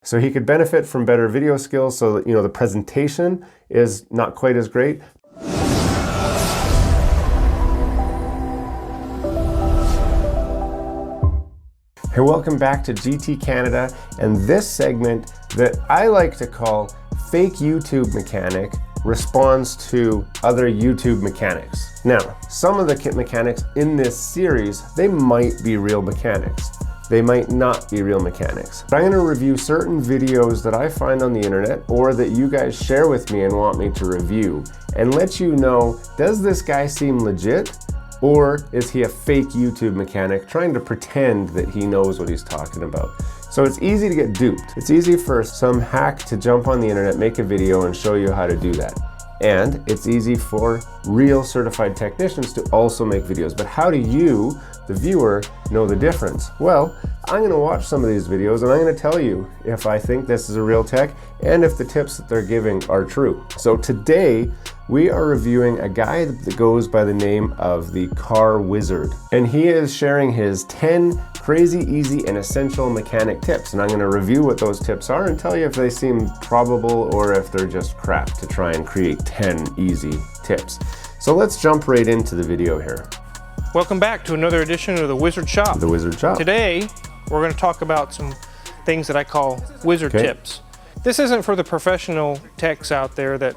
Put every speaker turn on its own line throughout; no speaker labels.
So he could benefit from better video skills so that, the presentation is not quite as great. Hey, welcome back to GT Canada and this segment that I like to call Fake YouTube Mechanic Responds to Other YouTube Mechanics. Now, some of the mechanics in this series, they might be real mechanics. They might not be real mechanics. But I'm going to review certain videos that I find on the internet or that you guys share with me and want me to review and let you know, does this guy seem legit? Or is he a fake YouTube mechanic trying to pretend that he knows what he's talking about? So it's easy to get duped. It's easy for some hack to jump on the internet, make a video and show you how to do that. And it's easy for real certified technicians to also make videos. But how do you, the viewer, know the difference? Well, I'm gonna watch some of these videos and I'm gonna tell you if I think this is a real tech and if the tips that they're giving are true. So today, we are reviewing a guy that goes by the name of the Car Wizard. And he is sharing his 10 crazy, easy, and essential mechanic tips. And I'm gonna review what those tips are and tell you if they seem probable or if they're just crap to try and create 10 easy tips. So let's jump right into the video here.
Welcome back to another edition of the Wizard Shop.
The Wizard Shop.
Today, we're gonna talk about some things that I call wizard tips. This isn't for the professional techs out there that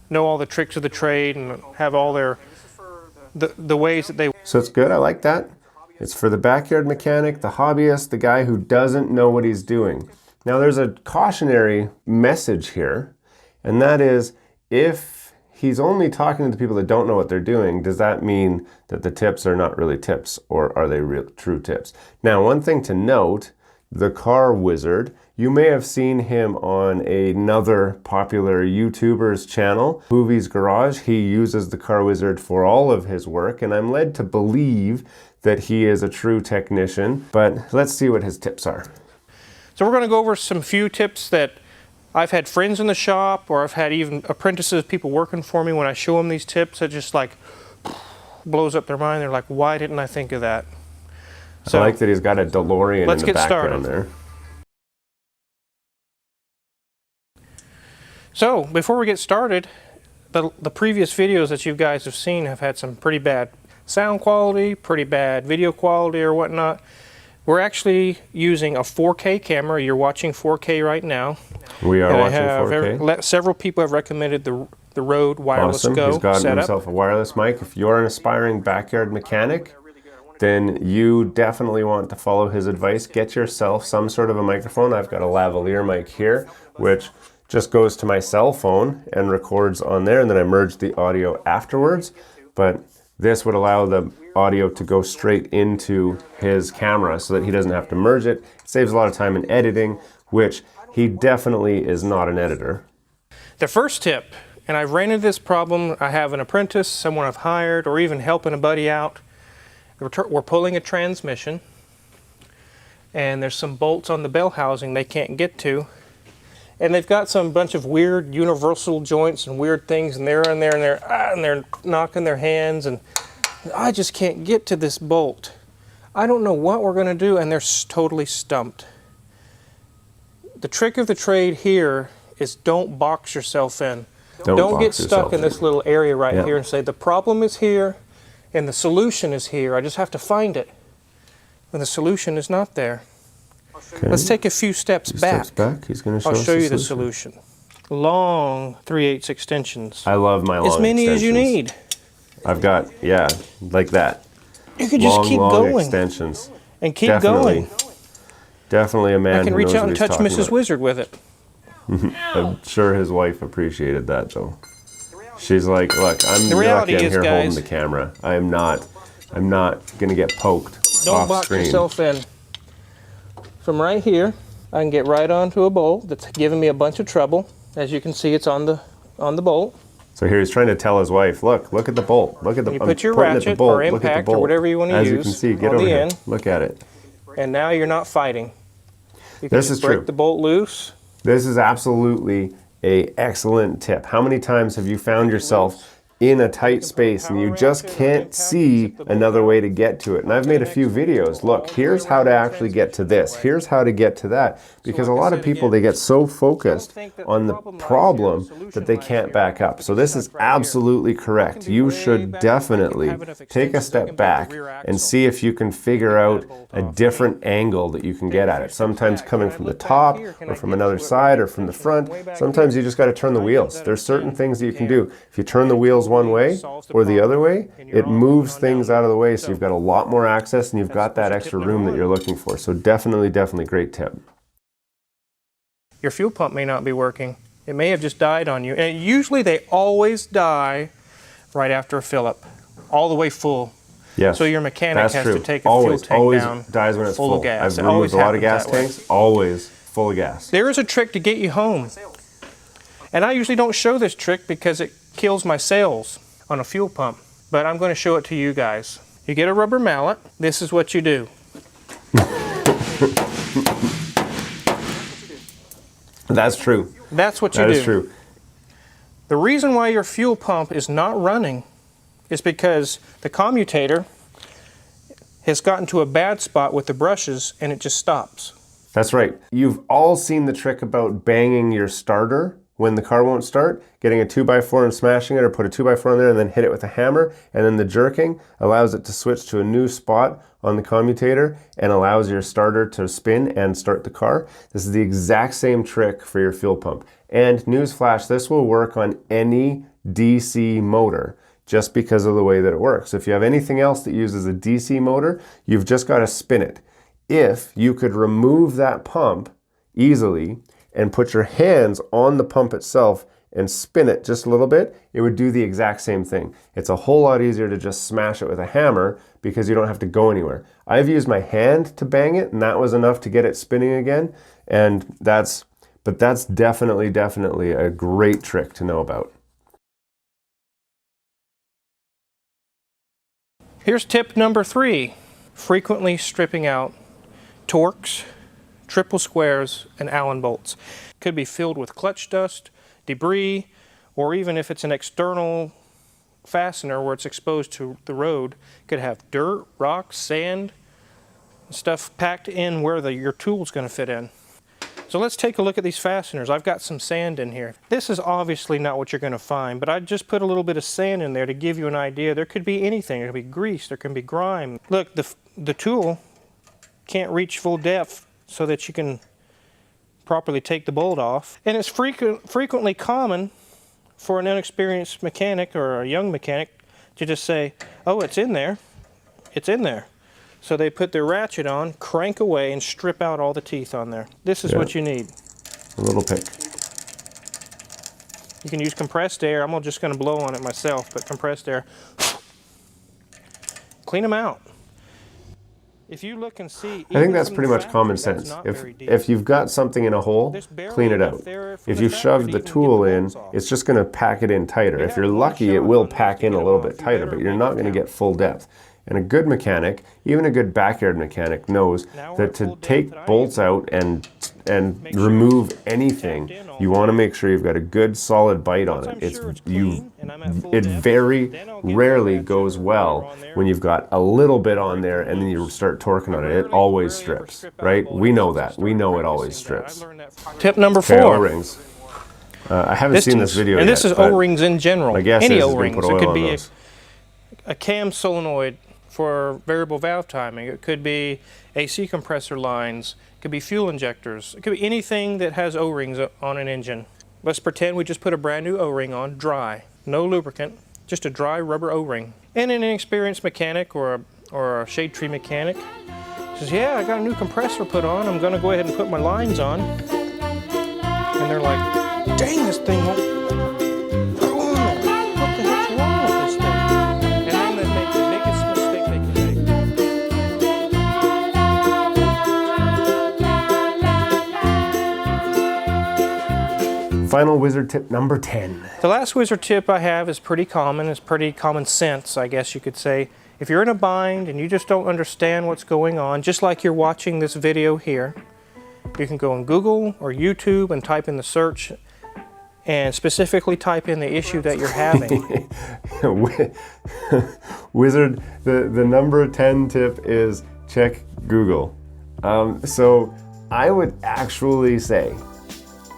know all the tricks of the trade and have all their the ways that they.
So it's good, I like that. It's for the backyard mechanic, the hobbyist, the guy who doesn't know what he's doing. Now there's a cautionary message here, and that is if he's only talking to the people that don't know what they're doing, does that mean that the tips are not really tips or are they real true tips? Now one thing to note, the Car Wizard, you may have seen him on another popular YouTuber's channel, Hoovies Garage. He uses the Car Wizard for all of his work, and I'm led to believe that he is a true technician, but let's see what his tips are.
So we're gonna go over some few tips that I've had friends in the shop, or I've had even apprentices, people working for me, when I show them these tips, it just like blows up their mind. They're like, why didn't I think of that? So,
I like that he's got a DeLorean in the background there.
So, before we get started, the previous videos that you guys have seen have had some pretty bad sound quality, pretty bad video quality or whatnot. We're actually using a 4K camera. You're watching 4K right now.
We are watching 4K.
Several people have recommended the Rode Wireless
Awesome.
Go
He's got
setup.
himself a wireless mic. If you're an aspiring backyard mechanic, then you definitely want to follow his advice. Get yourself some sort of a microphone. I've got a lavalier mic here, which just goes to my cell phone and records on there, and then I merge the audio afterwards. But this would allow the audio to go straight into his camera so that he doesn't have to merge it. It saves a lot of time in editing, which he definitely is not an editor.
The first tip, and I've ran into this problem, I have an apprentice, someone I've hired, or even helping a buddy out. We're pulling a transmission, and there's some bolts on the bell housing they can't get to. And they've got some bunch of weird universal joints and weird things, and they're in there and they're knocking their hands, and I just can't get to this bolt. I don't know what we're going to do, and they're totally stumped. The trick of the trade here is don't box yourself in. Don't get stuck in this little area right here and say the problem is here and the solution is here. I just have to find it. And the solution is not there. Okay. Let's take a few steps back.
He's going to
I'll show you the solution. Long 3/8 extensions.
I love my long
extensions. As many as you need.
I've got, yeah, like that.
You could just keep going.
Extensions.
And keep going.
Definitely a man who knows what he's talking about.
I can reach out and touch Mrs. Wizard with it.
I'm sure his wife appreciated that though. She's like, look, I'm lucky I'm here holding the camera. I'm not going to get poked off screen.
Don't box yourself in. From right here, I can get right onto a bolt that's giving me a bunch of trouble. As you can see, it's on the bolt.
So here he's trying to tell his wife, look at the bolt. Look at the.
You put your ratchet or impact or whatever you want to use.
As you can see, get over here. Look at it.
And now you're not fighting. You can just break the bolt loose.
This is absolutely an excellent tip. How many times have you found yourself in a tight space and you just can't see another way to get to it. And I've made a few videos. Look, here's how to actually get to this. Here's how to get to that. Because a lot of people, they get so focused on the problem that they can't back up. So this is absolutely correct. You should definitely take a step back and see if you can figure out a different angle that you can get at it. Sometimes coming from the top or from another side or from the front. Sometimes you just got to turn the wheels. There's certain things that you can do. If you turn the wheels one way or the other way, it moves things out of the way, so you've got a lot more access and you've got that extra room that you're looking for. So definitely great tip.
Your fuel pump may not be working. It may have just died on you. And usually they always die right after a fill up, all the way full.
Yes,
so your mechanic has to take a
fuel tank
always
down dies when it's full.
Of gas.
I've removed a lot of gas tanks, always full of gas.
There is a trick to get you home. And I usually don't show this trick because it kills my sales on a fuel pump. But I'm going to show it to you guys. You get a rubber mallet. This is what you do.
That's true.
That's what you do.
That is true.
The reason why your fuel pump is not running is because the commutator has gotten to a bad spot with the brushes and it just stops.
That's right. You've all seen the trick about banging your starter when the car won't start, getting a 2x4 and smashing it, or put a 2x4 in there and then hit it with a hammer, and then the jerking allows it to switch to a new spot on the commutator and allows your starter to spin and start the car. This is the exact same trick for your fuel pump. And newsflash, this will work on any DC motor just because of the way that it works. If you have anything else that uses a DC motor, you've just got to spin it. If you could remove that pump easily and put your hands on the pump itself and spin it just a little bit, it would do the exact same thing. It's a whole lot easier to just smash it with a hammer because you don't have to go anywhere. I've used my hand to bang it and that was enough to get it spinning again. But that's definitely a great trick to know about.
Here's tip number 3. Frequently stripping out Torx, triple squares, and Allen bolts. Could be filled with clutch dust, debris, or even if it's an external fastener where it's exposed to the road, could have dirt, rocks, sand, stuff packed in where your tool's going to fit in. So let's take a look at these fasteners. I've got some sand in here. This is obviously not what you're going to find, but I just put a little bit of sand in there to give you an idea. There could be anything. There could be grease, there can be grime. Look, the tool can't reach full depth so that you can properly take the bolt off. And it's frequently common for an inexperienced mechanic or a young mechanic to just say, oh, it's in there. It's in there. So they put their ratchet on, crank away, and strip out all the teeth on there. This is what you need.
A little pick.
You can use compressed air. I'm just going to blow on it myself, but compressed air. Clean them out. If you look and see,
I think that's pretty much common sense. If you've got something in a hole, clean it out. If you shove the tool in, it's just going to pack it in tighter. If you're lucky, it will pack in a little bit tighter, but you're not going to get full depth. And a good mechanic, even a good backyard mechanic, knows that to take bolts out and remove anything, you want to make sure you've got a good solid bite on it. It very rarely goes well when you've got a little bit on there and then you start torquing on it. It always strips, right? We know that. We know it always strips.
Tip number 4.
O-rings. I haven't seen this video yet.
And this is O-rings in general.
Any
O-rings. It could be a cam solenoid for variable valve timing. It could be AC compressor lines. It could be fuel injectors. It could be anything that has O-rings on an engine. Let's pretend we just put a brand new O-ring on, dry. No lubricant, just a dry rubber O-ring. And an inexperienced mechanic or a shade tree mechanic says, yeah, I got a new compressor put on. I'm going to go ahead and put my lines on. And they're like, dang, this thing won't go on there. What the heck's wrong with this thing? And then they make the biggest mistake they can make.
Final wizard tip number 10.
The last wizard tip I have is pretty common. It's pretty common sense, I guess you could say. If you're in a bind and you just don't understand what's going on, just like you're watching this video here, you can go on Google or YouTube and type in the search and specifically type in the issue that you're having.
Wizard, the number 10 tip is check Google. So I would actually say,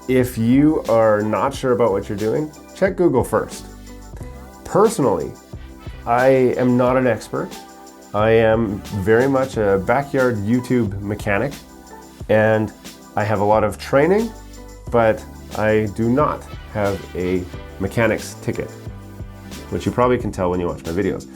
if you are not sure about what you're doing, check Google first. Personally, I am not an expert. I am very much a backyard YouTube mechanic, and I have a lot of training, but I do not have a mechanic's ticket, which you probably can tell when you watch my videos.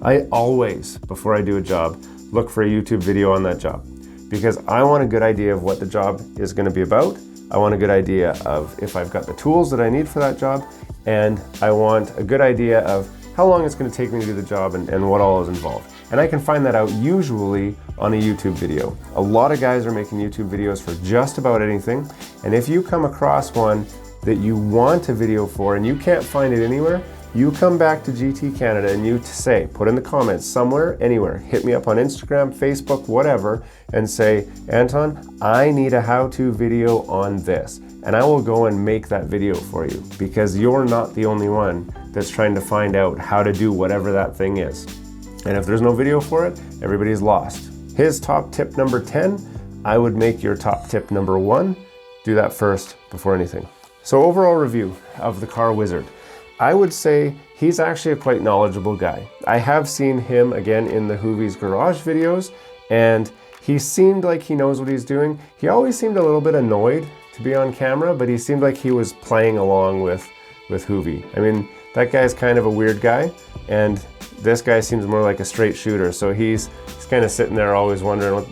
I always, before I do a job, look for a YouTube video on that job, because I want a good idea of what the job is going to be about. I want a good idea of if I've got the tools that I need for that job, and I want a good idea of how long it's going to take me to do the job and what all is involved. And I can find that out usually on a YouTube video. A lot of guys are making YouTube videos for just about anything, and if you come across one that you want a video for and you can't find it anywhere, you come back to GT Canada and you say, put in the comments somewhere, anywhere, hit me up on Instagram, Facebook, whatever, and say, Anton, I need a how-to video on this. And I will go and make that video for you, because you're not the only one that's trying to find out how to do whatever that thing is. And if there's no video for it, everybody's lost. His top tip number 10, I would make your top tip number 1. Do that first before anything. So overall review of the Car Wizard. I would say he's actually a quite knowledgeable guy. I have seen him again in the Hoovies garage videos, and he seemed like he knows what he's doing. He always seemed a little bit annoyed to be on camera, but he seemed like he was playing along with Hoovie. I mean, that guy's kind of a weird guy, and this guy seems more like a straight shooter, so he's kind of sitting there always wondering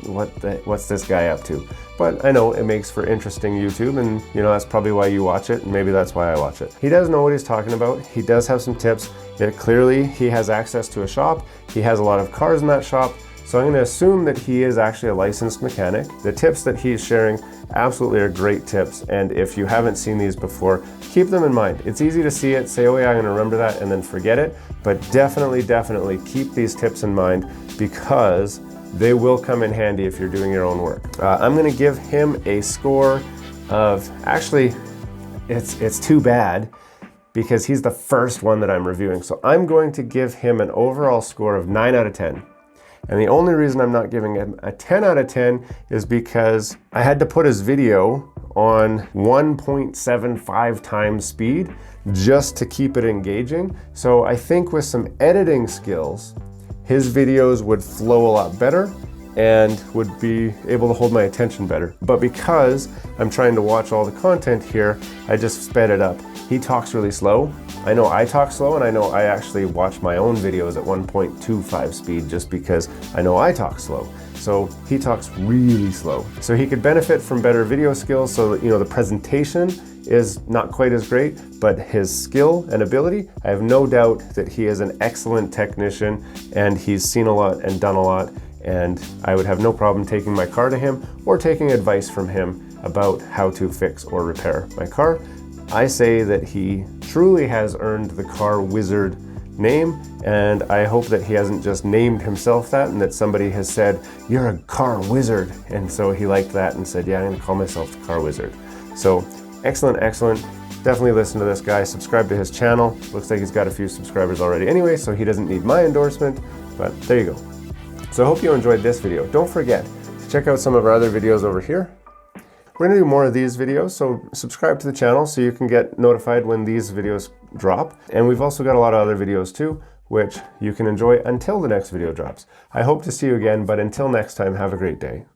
what's this guy up to. But I know it makes for interesting YouTube, and you know, that's probably why you watch it, and maybe that's why I watch it. He does know what he's talking about. He does have some tips. Clearly he has access to a shop. He has a lot of cars in that shop, so I'm going to assume that he is actually a licensed mechanic. The tips that he's sharing absolutely are great tips, and if you haven't seen these before, keep them in mind. It's easy to see it, say, oh yeah, I'm going to remember that, and then forget it, but definitely keep these tips in mind, because they will come in handy if you're doing your own work. I'm going to give him a score of, actually, it's too bad because he's the first one that I'm reviewing. So I'm going to give him an overall score of 9 out of 10. And the only reason I'm not giving him a 10 out of 10 is because I had to put his video on 1.75 times speed just to keep it engaging. So I think with some editing skills, his videos would flow a lot better and would be able to hold my attention better. But because I'm trying to watch all the content here, I just sped it up. He talks really slow. I know I talk slow, and I know I actually watch my own videos at 1.25 speed just because I know I talk slow. So he talks really slow. So he could benefit from better video skills, so that, you know, the presentation is not quite as great, but his skill and ability, I have no doubt that he is an excellent technician, and he's seen a lot and done a lot, and I would have no problem taking my car to him or taking advice from him about how to fix or repair my car. I say that he truly has earned the Car Wizard name, and I hope that he hasn't just named himself that, and that somebody has said, you're a car wizard, and so he liked that and said, yeah, I'm gonna call myself the Car Wizard. So excellent. Definitely listen to this guy, subscribe to his channel. Looks like he's got a few subscribers already anyway, so he doesn't need my endorsement, but there you go. So I hope you enjoyed this video. Don't forget to check out some of our other videos over here. We're gonna do more of these videos, so subscribe to the channel so you can get notified when these videos drop. And we've also got a lot of other videos too, which you can enjoy until the next video drops. I hope to see you again, but until next time, have a great day.